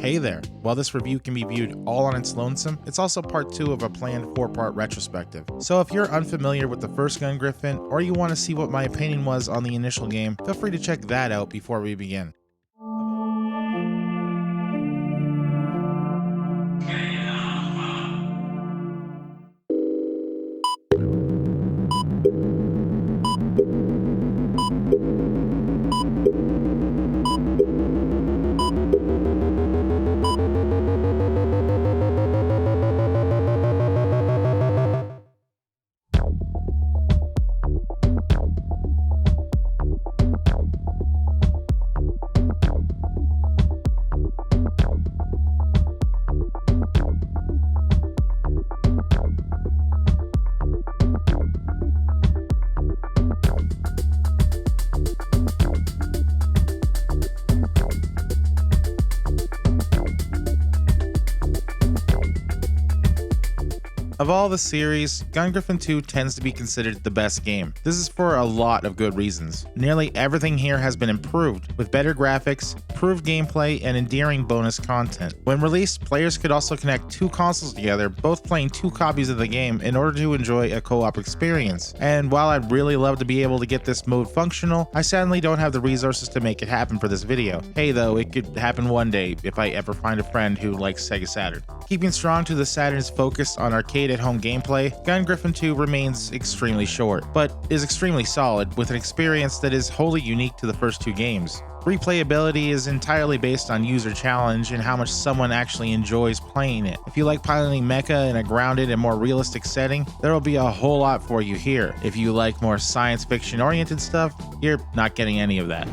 Hey there! While this review can be viewed all on its lonesome, it's also part 2 of a planned 4-part retrospective. So if you're unfamiliar with the first Gungriffon, or you want to see what my opinion was on the initial game, feel free to check that out before we begin. Of all the series, Gungriffon II tends to be considered the best game. This is for a lot of good reasons. Nearly everything here has been improved, with better graphics, improved gameplay, and endearing bonus content. When released, players could also connect 2 consoles together, both playing 2 copies of the game in order to enjoy a co-op experience. And while I'd really love to be able to get this mode functional, I sadly don't have the resources to make it happen for this video. Hey though, it could happen one day if I ever find a friend who likes Sega Saturn. Keeping strong to the Saturn's focus on arcade at home gameplay, Gungriffon II remains extremely short, but is extremely solid with an experience that is wholly unique to the first 2 games. Replayability is entirely based on user challenge and how much someone actually enjoys playing it. If you like piloting mecha in a grounded and more realistic setting, there will be a whole lot for you here. If you like more science fiction oriented stuff, you're not getting any of that.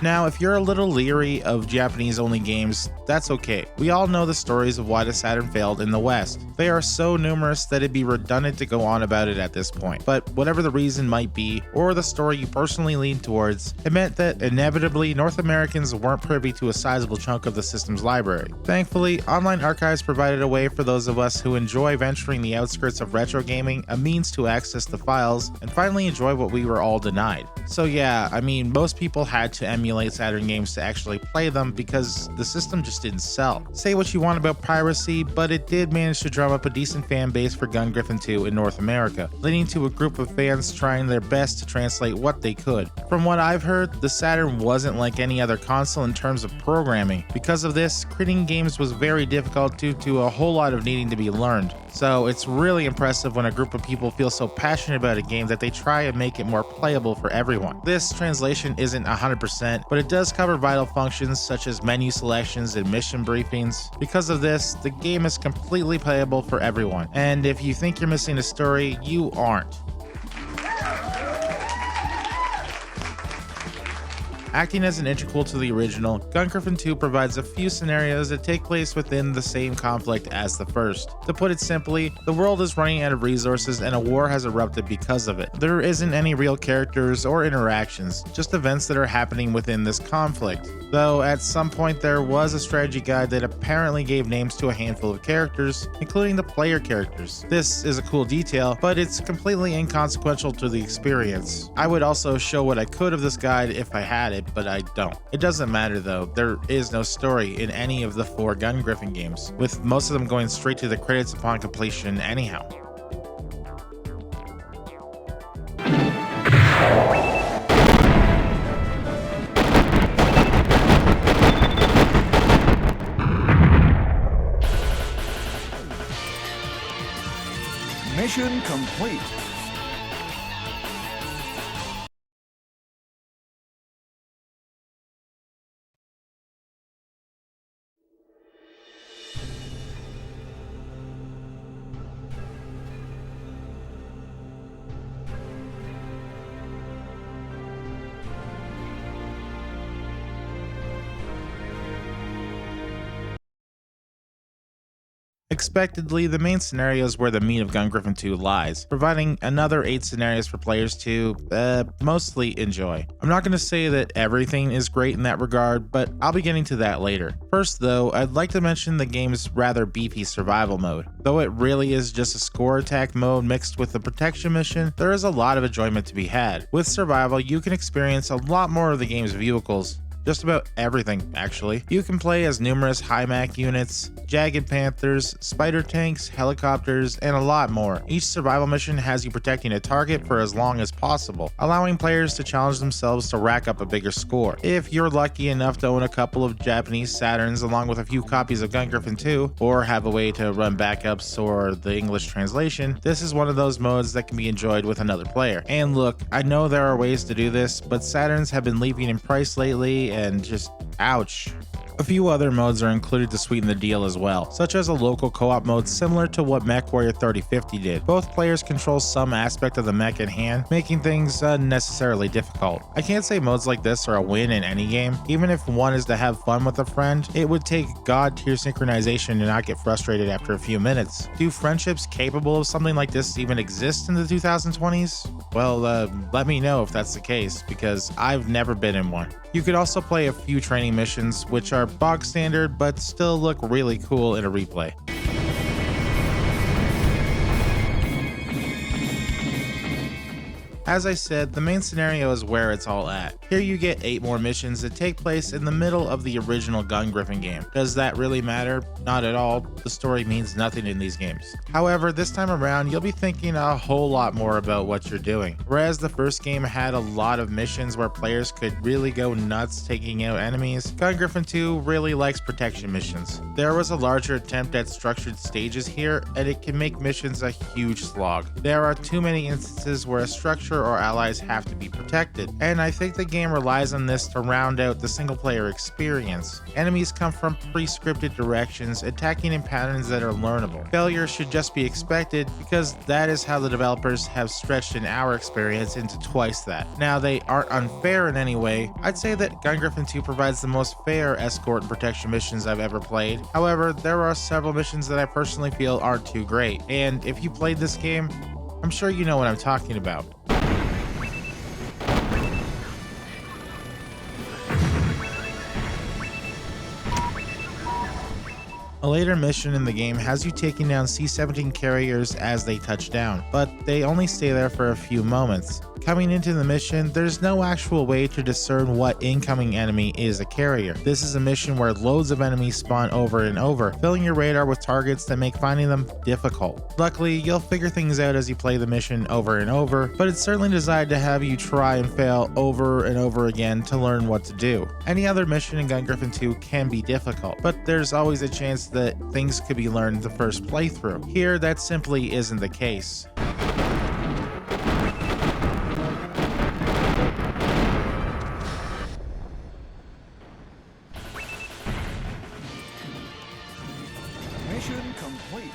Now, if you're a little leery of Japanese-only games, that's okay. We all know the stories of why the Saturn failed in the West. They are so numerous that it'd be redundant to go on about it at this point. But whatever the reason might be, or the story you personally lean towards, it meant that inevitably North Americans weren't privy to a sizable chunk of the system's library. Thankfully, online archives provided a way for those of us who enjoy venturing the outskirts of retro gaming a means to access the files and finally enjoy what we were all denied. So yeah, I mean, most people had to emulate Saturn games to actually play them because the system just didn't sell. Say what you want about piracy, but it did manage to drum up a decent fan base for Gungriffon II in North America, leading to a group of fans trying their best to translate what they could. From what I've heard, the Saturn wasn't like any other console in terms of programming. Because of this, creating games was very difficult due to a whole lot of needing to be learned. So it's really impressive when a group of people feel so passionate about a game that they try and make it more playable for everyone. This translation isn't 100%, but it does cover vital functions such as menu selections and mission briefings. Because of this, the game is completely playable for everyone. And if you think you're missing a story, you aren't. Acting as an integral to the original, Gungriffon II provides a few scenarios that take place within the same conflict as the first. To put it simply, the world is running out of resources and a war has erupted because of it. There isn't any real characters or interactions, just events that are happening within this conflict. Though at some point there was a strategy guide that apparently gave names to a handful of characters, including the player characters. This is a cool detail, but it's completely inconsequential to the experience. I would also show what I could of this guide if I had it, but I don't. It doesn't matter though, there is no story in any of the 4 Gungriffon games, with most of them going straight to the credits upon completion anyhow. Mission complete. Expectedly, the main scenario is where the meat of Gungriffon II lies, providing another 8 scenarios for players to, mostly enjoy. I'm not going to say that everything is great in that regard, but I'll be getting to that later. First though, I'd like to mention the game's rather beefy survival mode. Though it really is just a score attack mode mixed with the protection mission, there is a lot of enjoyment to be had. With survival, you can experience a lot more of the game's vehicles. Just about everything, actually. You can play as numerous high-mach units, jagged panthers, spider tanks, helicopters, and a lot more. Each survival mission has you protecting a target for as long as possible, allowing players to challenge themselves to rack up a bigger score. If you're lucky enough to own a couple of Japanese Saturns along with a few copies of Gungriffon II, or have a way to run backups or the English translation, this is one of those modes that can be enjoyed with another player. And look, I know there are ways to do this, but Saturns have been leaping in price lately, and just ouch. A few other modes are included to sweeten the deal as well, such as a local co-op mode similar to what MechWarrior 3050 did. Both players control some aspect of the mech in hand, making things unnecessarily difficult. I can't say modes like this are a win in any game. Even if one is to have fun with a friend, it would take god tier synchronization to not get frustrated after a few minutes. Do friendships capable of something like this even exist in the 2020s? Well, let me know if that's the case, because I've never been in one. You could also play a few training missions, which are bog standard but still look really cool in a replay. As I said, the main scenario is where it's all at. Here you get 8 more missions that take place in the middle of the original Gungriffon game. Does that really matter? Not at all. The story means nothing in these games. However, this time around, you'll be thinking a whole lot more about what you're doing. Whereas the first game had a lot of missions where players could really go nuts taking out enemies, Gungriffon II really likes protection missions. There was a larger attempt at structured stages here, and it can make missions a huge slog. There are too many instances where a structure or allies have to be protected, and I think the game relies on this to round out the single player experience. Enemies come from pre-scripted directions, attacking in patterns that are learnable. Failure should just be expected because that is how the developers have stretched in our experience into twice that. Now, they aren't unfair in any way. I'd say that Gungriffon II provides the most fair escort and protection missions I've ever played. However, there are several missions that I personally feel aren't too great, and if you played this game, I'm sure you know what I'm talking about. A later mission in the game has you taking down C-17 carriers as they touch down, but they only stay there for a few moments. Coming into the mission, there's no actual way to discern what incoming enemy is a carrier. This is a mission where loads of enemies spawn over and over, filling your radar with targets that make finding them difficult. Luckily, you'll figure things out as you play the mission over and over, but it's certainly designed to have you try and fail over and over again to learn what to do. Any other mission in Gungriffon II can be difficult, but there's always a chance that things could be learned the first playthrough. Here, that simply isn't the case. Mission complete.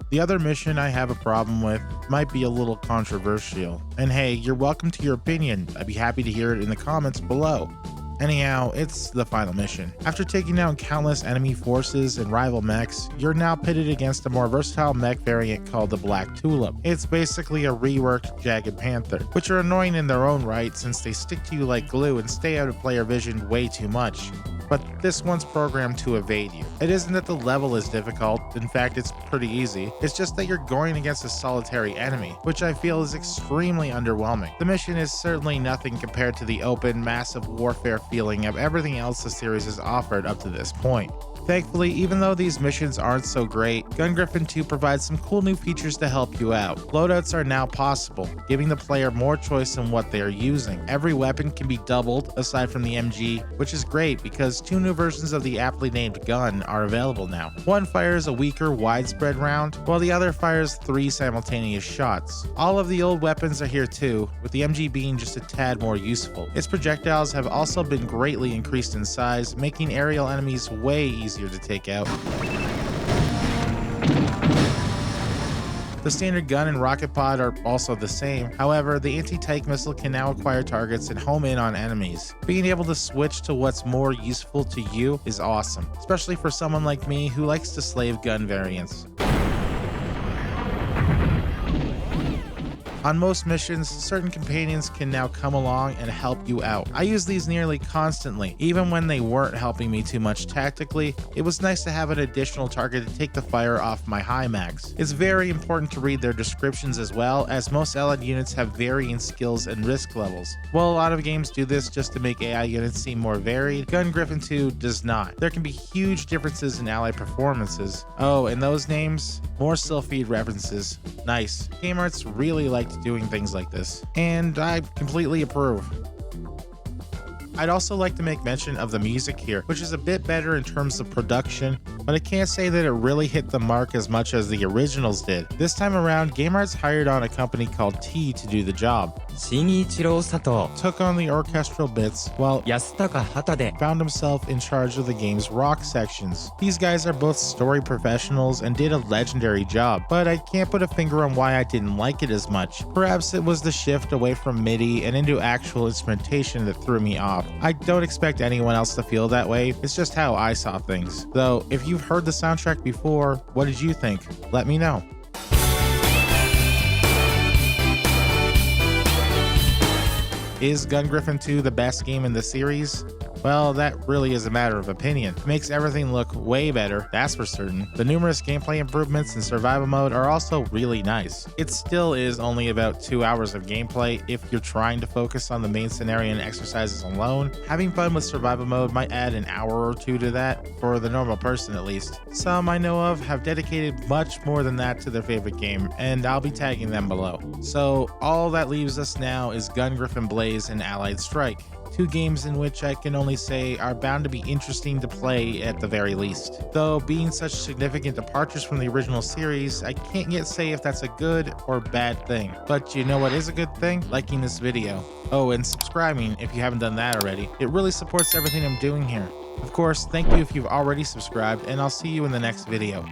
The other mission I have a problem with might be a little controversial. And hey, you're welcome to your opinion. I'd be happy to hear it in the comments below. Anyhow, it's the final mission. After taking down countless enemy forces and rival mechs, you're now pitted against a more versatile mech variant called the Black Tulip. It's basically a reworked Jagged Panther, which are annoying in their own right since they stick to you like glue and stay out of player vision way too much. But this one's programmed to evade you. It isn't that the level is difficult, in fact it's pretty easy, it's just that you're going against a solitary enemy, which I feel is extremely underwhelming. The mission is certainly nothing compared to the open, massive warfare feeling of everything else the series has offered up to this point. Thankfully, even though these missions aren't so great, Gungriffon II provides some cool new features to help you out. Loadouts are now possible, giving the player more choice in what they are using. Every weapon can be doubled, aside from the MG, which is great because 2 new versions of the aptly named gun are available now. One fires a weaker, widespread round, while the other fires 3 simultaneous shots. All of the old weapons are here too, with the MG being just a tad more useful. Its projectiles have also been greatly increased in size, making aerial enemies way easier to take out. The The standard gun and rocket pod are also the same, however, the anti-tank missile can now acquire targets and home in on enemies. Being able to switch to what's more useful to you is awesome, especially for someone like me who likes to slave gun variants. On most missions, certain companions can now come along and help you out. I use these nearly constantly, even when they weren't helping me too much tactically. It was nice to have an additional target to take the fire off my high max. It's very important to read their descriptions as well, as most allied units have varying skills and risk levels. While a lot of games do this just to make AI units seem more varied, Gungriffon II does not. There can be huge differences in allied performances. Oh, and those names? More Sylphid references. Nice. Game Arts really liked doing things like this, and I completely approve. I'd also like to make mention of the music here, which is a bit better in terms of production, but I can't say that it really hit the mark as much as the originals did. This time around, Game Arts hired on a company called T to do the job. Took on the orchestral bits, while found himself in charge of the game's rock sections. These guys are both story professionals and did a legendary job, but I can't put a finger on why I didn't like it as much. Perhaps it was the shift away from MIDI and into actual instrumentation that threw me off. I don't expect anyone else to feel that way, it's just how I saw things. Though, if you've heard the soundtrack before, what did you think? Let me know. Is Gungriffon II the best game in the series? Well, that really is a matter of opinion. It makes everything look way better, that's for certain. The numerous gameplay improvements in survival mode are also really nice. It still is only about 2 hours of gameplay if you're trying to focus on the main scenario and exercises alone. Having fun with survival mode might add an hour or two to that, for the normal person at least. Some I know of have dedicated much more than that to their favorite game, and I'll be tagging them below. So all that leaves us now is Gungriffon Blaze and Allied Strike. Two games in which I can only say are bound to be interesting to play at the very least. Though being such significant departures from the original series, I can't yet say if that's a good or bad thing. But you know what is a good thing? Liking this video. Oh, and subscribing if you haven't done that already. It really supports everything I'm doing here. Of course, thank you if you've already subscribed, and I'll see you in the next video.